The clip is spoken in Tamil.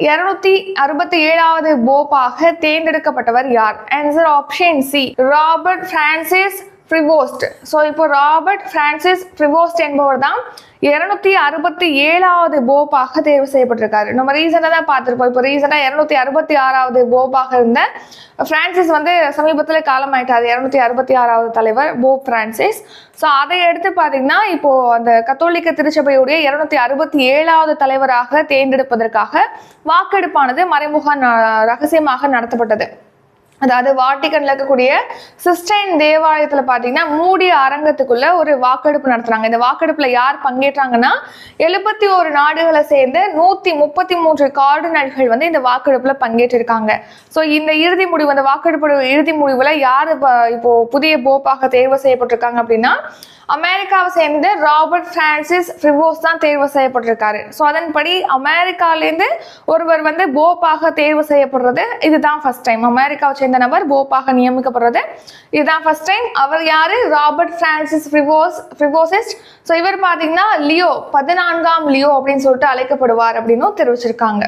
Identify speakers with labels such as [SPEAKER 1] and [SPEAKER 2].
[SPEAKER 1] 267வது போப்பாக தேர்ந்தெடுக்கப்பட்டவர் யார்? Answer option C, Robert Francis Prevost. So இப்போ ராபர்ட் பிரான்சிஸ் பிரிவோஸ்ட் என்பவர் தான் 267வது போப்பாக தேர்வு செய்யப்பட்டிருக்காரு. நம்ம ரீசெண்டாக தான் பார்த்துருப்போம். இப்போ ரீசெண்டாக 266வது போப்பாக இருந்த பிரான்சிஸ் வந்து சமீபத்தில் காலமாயிட்டார். 266வது தலைவர் போப் பிரான்சிஸ். ஸோ அதை எடுத்து பார்த்தீங்கன்னா இப்போ அந்த கத்தோலிக்க திருச்சபையுடைய 267வது தலைவராக தேர்ந்தெடுப்பதற்காக வாக்கெடுப்பானது ரகசியமாக நடத்தப்பட்டது. அதாவது வாட்டிகன்ல இருக்கக்கூடிய சிஸ்டைன் தேவாலயத்துல பாத்தீங்கன்னா மூடிய அரங்கத்துக்குள்ள ஒரு வாக்கெடுப்பு நடத்துறாங்க. இந்த வாக்கெடுப்புல யார் பங்கேற்றாங்கன்னா 71 நாடுகளை சேர்ந்து 133 கார்டினல்கள் வந்து இந்த வாக்கெடுப்புல பங்கேற்றிருக்காங்க. ஸோ இந்த இறுதி முடிவு, அந்த வாக்கெடுப்பு இறுதி முடிவுல யாரு இப்போ புதிய போப்பாக தேர்வு செய்யப்பட்டிருக்காங்க அப்படின்னா அமெரிக்காவை சேர்ந்து ராபர்ட் பிரான்சிஸ் பிரிவோஸ் தான் தேர்வு செய்யப்பட்டிருக்காரு. ஸோ அதன்படி அமெரிக்காலேருந்து ஒருவர் வந்து போப்பாக தேர்வு செய்யப்படுறது இதுதான் ஃபர்ஸ்ட் டைம். அமெரிக்காவை சேர்ந்த நபர் போப்பாக நியமிக்கப்படுறது இதுதான் ஃபர்ஸ்ட் டைம். அவர் யாரு? Robert Francis பிரிவோசிஸ்ட். ஸோ இவர் பார்த்தீங்கன்னா லியோ 14ஆம் லியோ அப்படின்னு சொல்லிட்டு அழைக்கப்படுவார் அப்படின்னு தெரிவிச்சிருக்காங்க.